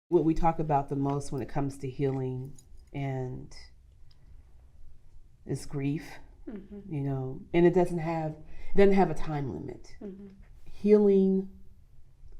What we talk about the most when it comes to healing and is grief, and it doesn't have a time limit. Healing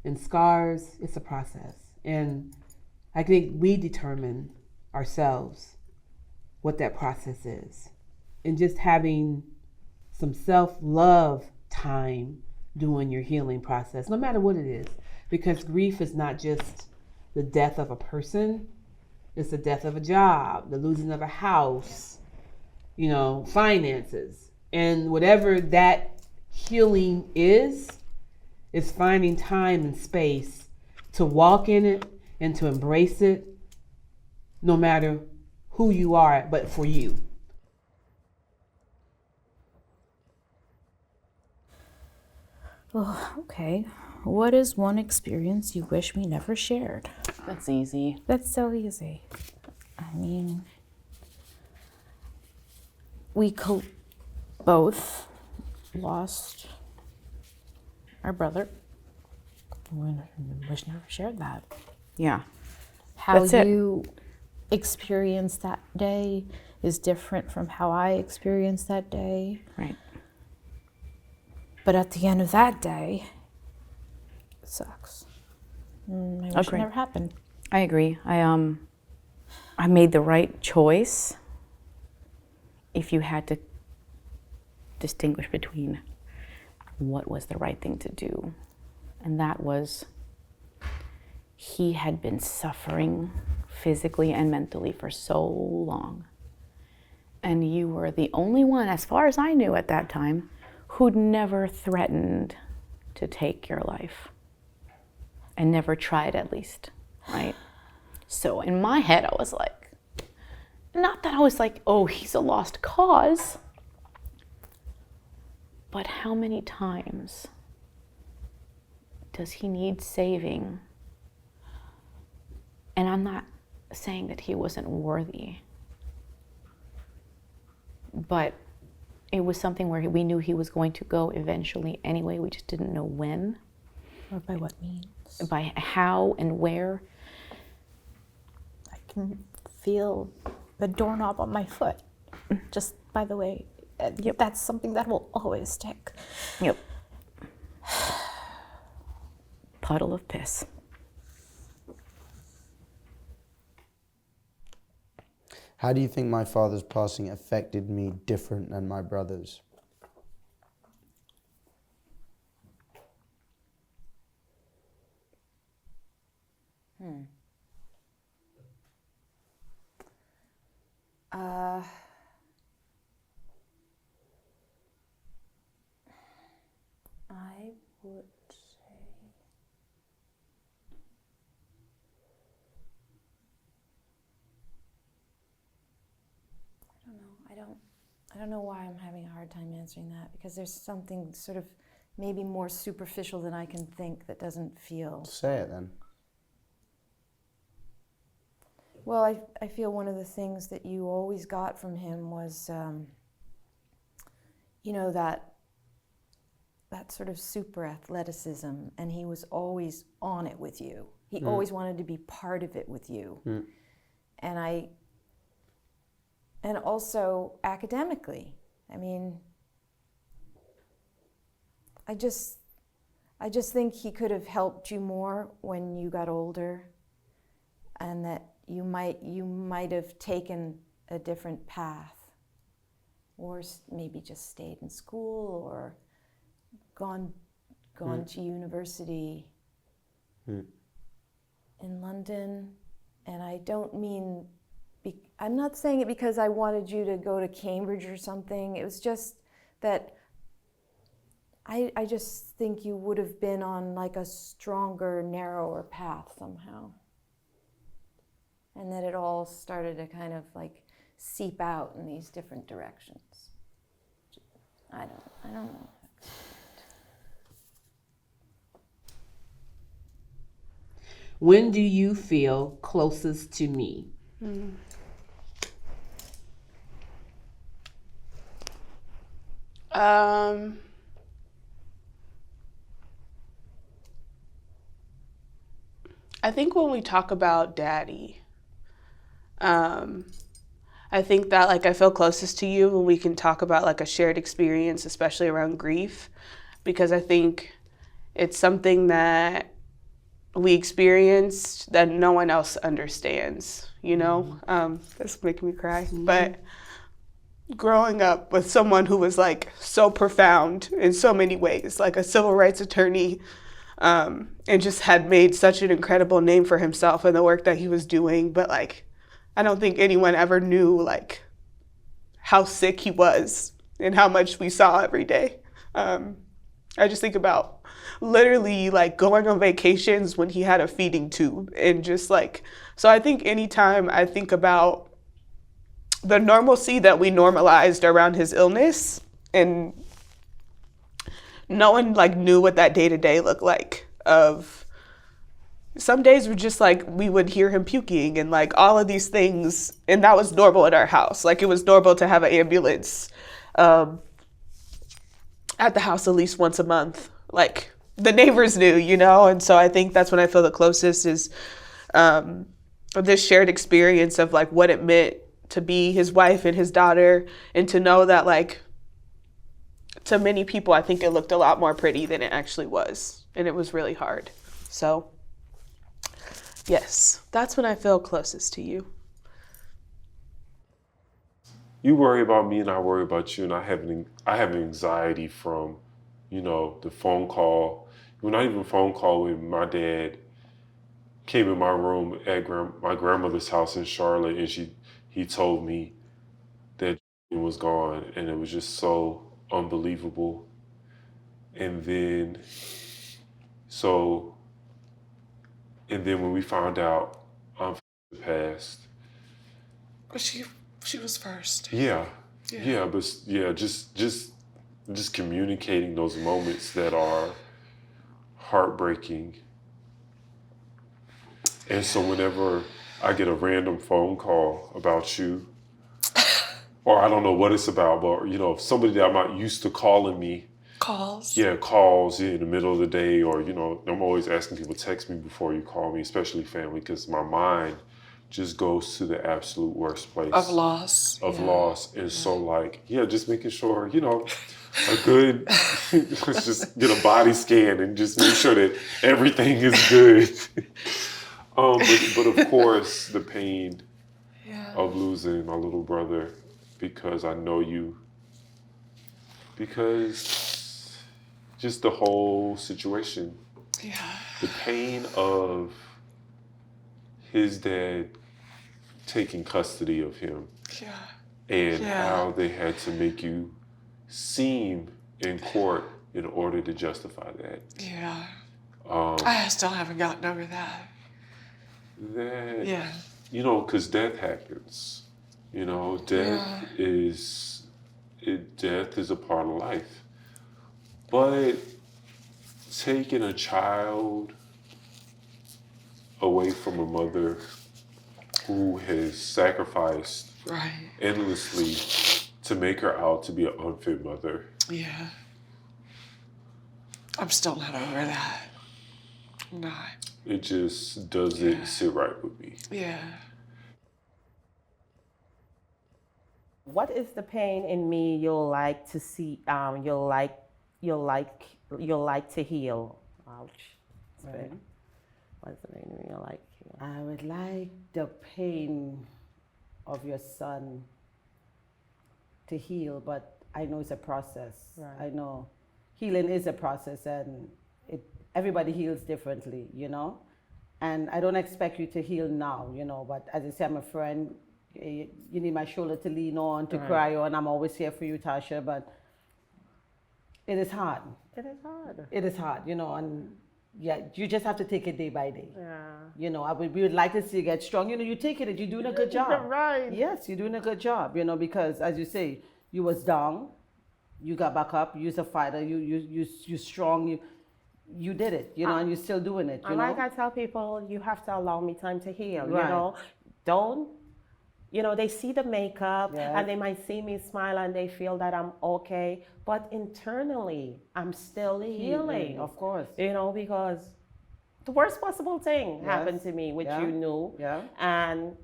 and scars, it's a process. And I think we determine ourselves what that process is. And just having some self-love time during your healing process, no matter what it is. Because grief is not just the death of a person, it's the death of a job, the losing of a house, finances. And whatever that healing is finding time and space to walk in it and to embrace it, no matter who you are, but for you. Oh, okay. What is one experience you wish we never shared? That's easy. That's so easy. I mean, we both lost our brother. We wish never shared that. Yeah. How That's you experienced that day is different from how I experienced that day. Right. But at the end of that day, it sucks. I wish it never happened. I agree. I made the right choice. If you had to distinguish between what was the right thing to do, and that was, he had been suffering physically and mentally for so long, and you were the only one, as far as I knew at that time, who'd never threatened to take your life, and never tried, at least, right? So in my head, I was like, not that I was like, oh, he's a lost cause, but how many times does he need saving? And I'm not saying that he wasn't worthy, but it was something where we knew he was going to go eventually anyway. We just didn't know when. Or by what means. By how and where. I can feel the doorknob on my foot. Just by the way, that's something that will always stick. Yep. Puddle of piss. How do you think my father's passing affected me different than my brother's? I would say I don't know why I'm having a hard time answering that, because there's something sort of maybe more superficial than I can think that doesn't feel. Say it then. Well, I feel one of the things that you always got from him was, that sort of super athleticism, and he was always on it with you. He always wanted to be part of it with you. And also academically. I mean, I just think he could have helped you more when you got older, and that you might have taken a different path, or maybe just stayed in school, or gone to university in London. And I don't mean, I'm not saying it because I wanted you to go to Cambridge or something. It was just that I just think you would have been on like a stronger, narrower path somehow. And that it all started to kind of like seep out in these different directions. I don't know. When do you feel closest to me? I think when we talk about daddy, I think that like I feel closest to you when we can talk about like a shared experience, especially around grief, because I think it's something that we experienced that no one else understands, you know? That's making me cry. But growing up with someone who was like so profound in so many ways, like a civil rights attorney, and just had made such an incredible name for himself and the work that he was doing. But like, I don't think anyone ever knew like how sick he was and how much we saw every day. I just think about literally like going on vacations when he had a feeding tube and just like, so I think anytime I think about the normalcy that we normalized around his illness, and no one like knew what that day-to-day looked like. Of some days were just like we would hear him puking and like all of these things, and that was normal at our house. Like it was normal to have an ambulance at the house at least once a month. Like the neighbors knew, you know. And so I think that's when I feel the closest is this shared experience of like what it meant to be his wife and his daughter, and to know that like to many people I think it looked a lot more pretty than it actually was, and it was really hard. So yes, that's when I feel closest to you. You worry about me and I worry about you, and I have anxiety from, you know, the phone call. Well, not even a phone call, when my dad came in my room at my grandmother's house in Charlotte, and he told me that he was gone, and it was just so unbelievable. And then when we found out passed. But she was first. Yeah, but just communicating those moments that are heartbreaking. And so whenever I get a random phone call about you, or I don't know what it's about, but you know, somebody that I'm not used to calling me. Calls in the middle of the day, or you know, I'm always asking people, text me before you call me, especially family, because my mind just goes to the absolute worst place. Of loss. And so like, just making sure, you know, a good, let's just get a body scan and just make sure that everything is good. But of course, the pain of losing my little brother, because I know you, because just the whole situation, the pain of his dad taking custody of him, and how they had to make you seem in court in order to justify that. I still haven't gotten over that. You know, because death happens. You know, death is a part of life. But taking a child away from a mother who has sacrificed endlessly to make her out to be an unfit mother. I'm still not over that. I'm not. It just doesn't sit right with me. What is the pain in me you'll like to see? You'll like to heal. Ouch. Right. What's the pain in me you'll like to heal? I would like the pain of your son to heal, but I know it's a process. Right. I know healing is a process, and everybody heals differently, you know. And I don't expect you to heal now, you know. But as I say, I'm a friend. You need my shoulder to lean on, to cry on. I'm always here for you, Tasha. But it is hard. It is hard. It is hard, you know. And you just have to take it day by day. You know, we would like to see you get strong. You know, you take it and you're doing a good job. Right. Yes, you're doing a good job. You know, because as you say, you was down, you got back up. You're a fighter. You strong. You did it. You know, and you're still doing it. You know. Like I tell people, you have to allow me time to heal. Right. You know, don't. You know, they see the makeup and they might see me smile and they feel that I'm okay, but internally I'm still healing. Of course. You know, because the worst possible thing happened to me, which you knew. Yeah. And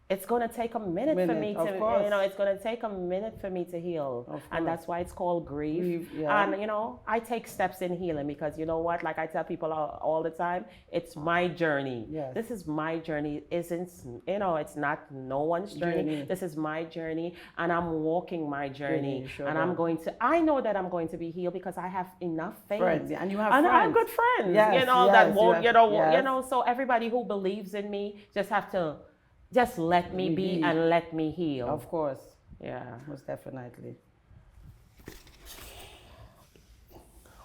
it's going to take a minute for me of to, course. you know, it's going to take a minute for me to heal. And that's why it's called grief. Yeah. And, you know, I take steps in healing because, you know what, like I tell people all the time, it's my journey. Yes. This is my journey. Isn't, you know, it's not no one's journey. This is my journey, and I'm walking my journey. And I'm going to, I know that I'm going to be healed because I have enough faith. Friends, and you have and friends. I have good friends, Yes, you know, yes, that won't, you have- you know, so everybody who believes in me just have to just let me be and let me heal. Of course. Yeah. Most definitely.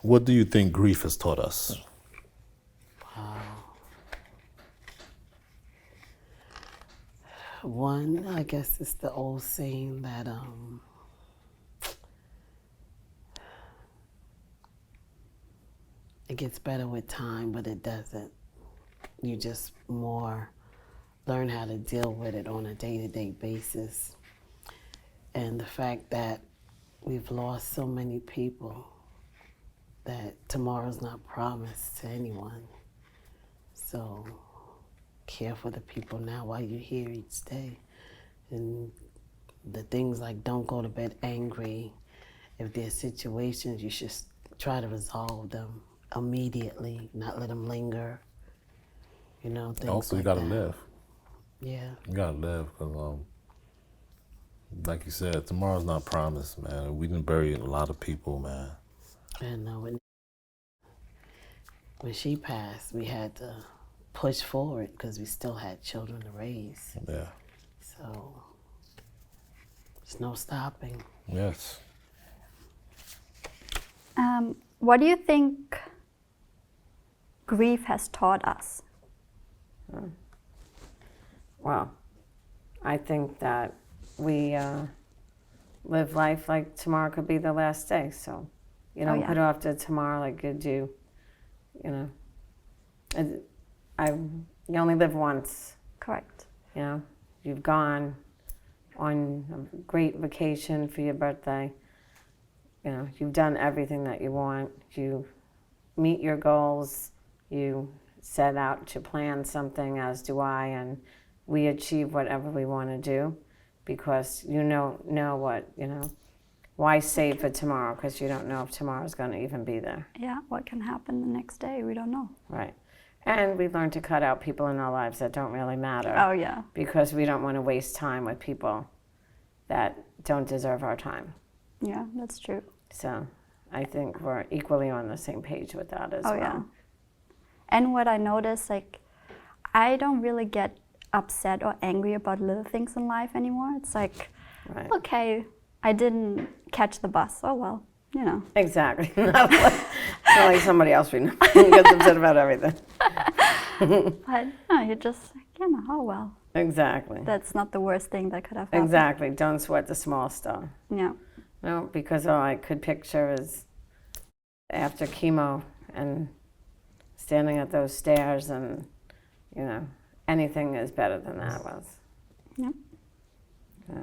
What do you think grief has taught us? One, I guess it's the old saying that it gets better with time, but it doesn't. You just more learn how to deal with it on a day-to-day basis. And the fact that we've lost so many people, that tomorrow's not promised to anyone. So care for the people now while you're here each day. And the things like don't go to bed angry. If there's situations, you should try to resolve them immediately, not let them linger. You know, things Also, like you gotta that. live. Yeah. You gotta live, because, like you said, tomorrow's not promised, man. We done buried a lot of people, man. And when she passed, we had to push forward because we still had children to raise. Yeah. So there's no stopping. Yes. What do you think grief has taught us? Well, I think that we live life like tomorrow could be the last day. So, you don't put it off to tomorrow like you do. You know, you only live once. Correct. You know, you've gone on a great vacation for your birthday. You know, you've done everything that you want. You meet your goals. You set out to plan something, as do I, and we achieve whatever we want to do because you know what, you know. Why save for tomorrow? Because you don't know if tomorrow's going to even be there. Yeah, what can happen the next day? We don't know. Right. And we learn to cut out people in our lives that don't really matter. Oh, yeah. Because we don't want to waste time with people that don't deserve our time. Yeah, that's true. So I think we're equally on the same page with that as well. Yeah. And what I notice, like, I don't really get upset or angry about little things in life anymore. It's like, okay, I didn't catch the bus. Oh, well, you know. Exactly. Not like somebody else we know gets upset about everything. But no, you're just, you know, oh, well. Exactly. That's not the worst thing that could have happened. Exactly. Don't sweat the small stuff. Yeah. No, because all I could picture is after chemo and standing at those stairs and, you know, anything is better than that was. Yep. Yeah.